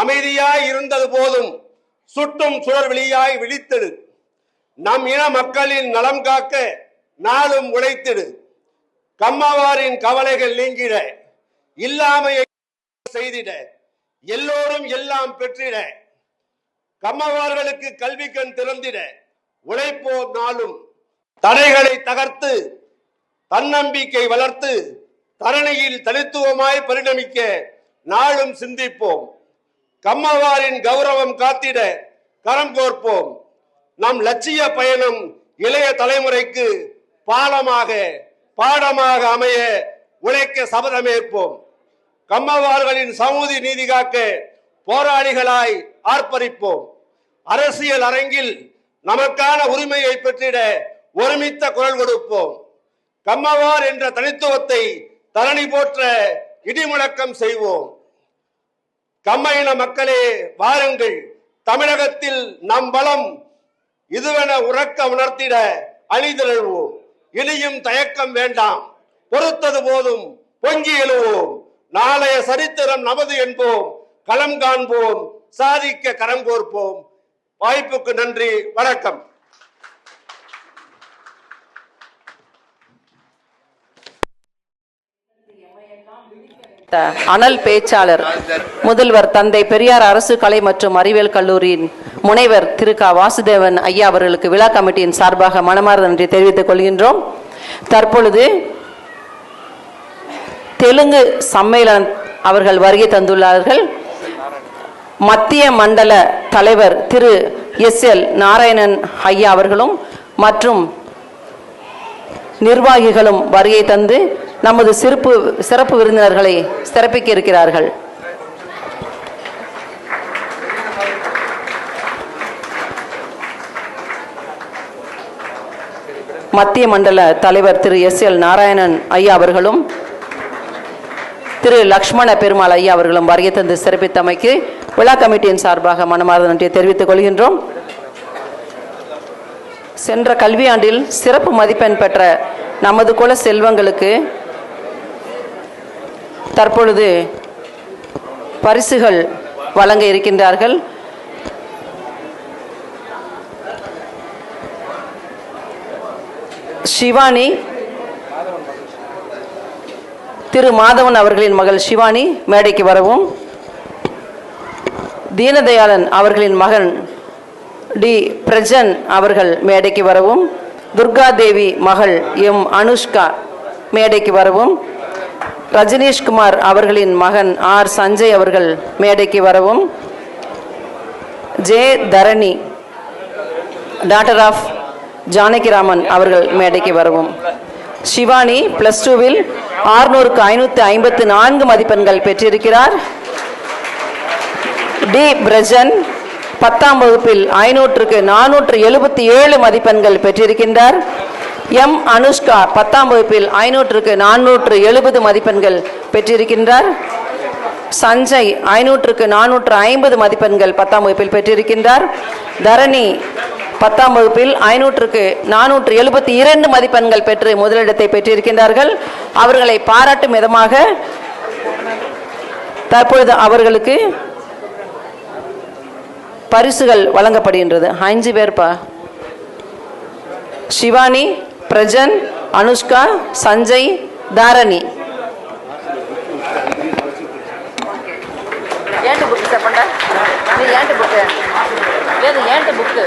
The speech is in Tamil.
அமைதியாய் இருந்தது போதும் சுட்டும் சுடர்வெளியாய் விழித்திடு. நம் இன மக்களின் நலம் காக்க நாளும் உழைத்திடு. கம்மவாரின் கவலைகள் நீங்கிட, இல்லாமையை செய்திட, எல்லோரும் எல்லாம் பெற்றிட, கம்மவார்களுக்கு கல்வி கண் திறந்திட உழைப்போம் நாளும். தடைகளை தகர்த்து தன்னம்பிக்கை வளர்த்து தரணியில் தனித்துவமாய் பரிணமிக்க நாளும் சிந்திப்போம். கம்மவாரின் கௌரவம் காத்திட கரம் கோர்ப்போம். நம் லட்சிய பயணம் இளைய தலைமுறைக்கு பாலமாக பாடமாக அமைய உழைக்க சபதமேற்போம். கம்மவார்களின் சமூக நீதி காக்க போராளிகளாய் ஆர்ப்பரிப்போம். அரசியல் அரங்கில் நமக்கான உரிமையை பெற்றிட ஒருமித்த குரல் கொடுப்போம். கம்மவார் என்ற தனித்துவத்தை தரணி போற்ற இடிமுழக்கம் செய்வோம். கம்மையின மக்களே வாருங்கள், தமிழகத்தில் நம் பலம் இதுவென உறக்க உணர்த்திட அணிதிரள்வோம். இனியும் தயக்கம் வேண்டாம், பொறுத்தது போதும், பொங்கி எழுவோம். நாளைய சரித்திரம் நமது என்போம், களம் காண்போம், சாதிக்க கரம் கோர்ப்போம். வாய்ப்புக்கு நன்றி, வணக்கம். அனல் பேச்சாளர் முதல்வர் தந்தை பெரியார் அரசு கலை மற்றும் அறிவியல் கல்லூரியின் முனைவர் திரு க வாசுதேவன் ஐயா அவர்களுக்கு விழா கமிட்டியின் சார்பாக மனமார்ந்த நன்றி தெரிவித்துக் கொள்கின்றோம். தற்பொழுது தெலுங்கு சம்மேளன் அவர்கள் வருகை தந்துள்ளார்கள். மத்திய மண்டல தலைவர் திரு எஸ்.எல். நாராயணன் ஐயா அவர்களும் மற்றும் நிர்வாகிகளும் வருகை தந்து நமது சிறப்பு விருந்தினர்களை சிறப்பிக்க இருக்கிறார்கள். மத்திய மண்டல தலைவர் திரு எஸ்.எல். நாராயணன் ஐயா அவர்களும் திரு லக்ஷ்மண பெருமாள் ஐயா அவர்களும் வருகை தந்து சிறப்பித்தமைக்கு விழா கமிட்டியின் சார்பாக மனமார்ந்த நன்றியை தெரிவித்துக் கொள்கின்றோம். சென்ற கல்வியாண்டில் சிறப்பு மதிப்பெண் பெற்ற நமது குல செல்வங்களுக்கு தற்பொழுது பரிசுகள் வழங்க இருக்கின்றார்கள். சிவானி திரு மாதவன் அவர்களின் மகள் சிவானி மேடைக்கு வரவும். தீனதயாளன் அவர்களின் மகன் டி பிரஜன் அவர்கள் மேடைக்கு வரவும். துர்காதேவி மகள் எம் அனுஷ்கா மேடைக்கு வரவும். ரஜினீஷ்குமார் அவர்களின் மகன் ஆர் சஞ்சய் அவர்கள் மேடைக்கு வரவும். J Dharani doctor of Janakiraman அவர்கள் மேடைக்கு வரவும். சிவானி +2ல் 600க்கு 554 மதிப்பெண்கள் பெற்றிருக்கிறார். டி பிரஜன் 10ஆம் வகுப்பில் 500க்கு 477 மதிப்பெண்கள் பெற்றிருக்கின்றார். எம் அனுஷ்கா 10ஆம் வகுப்பில் 500க்கு 470 மதிப்பெண்கள் பெற்றிருக்கின்றார். சஞ்சய் 500க்கு 450 மதிப்பெண்கள் 10ஆம் வகுப்பில் பெற்றிருக்கின்றார். தரணி 10ஆம் வகுப்பில் 500க்கு 472 மதிப்பெண்கள் பெற்று முதலிடத்தை பெற்றிருக்கின்றார்கள். அவர்களை பாராட்டும் விதமாக தற்பொழுது அவர்களுக்கு பரிசுகள் வழங்கப்படுகின்றது. 5 பேர்ப்பா: சிவானி, பிரஜன், அனுஷ்கா, சஞ்சய், தாரணி. ஏன்ட்டு புக்கு சார் பண்ண? ஏன்ட்டு புக்கு? ஏன்ட்டு புக்கு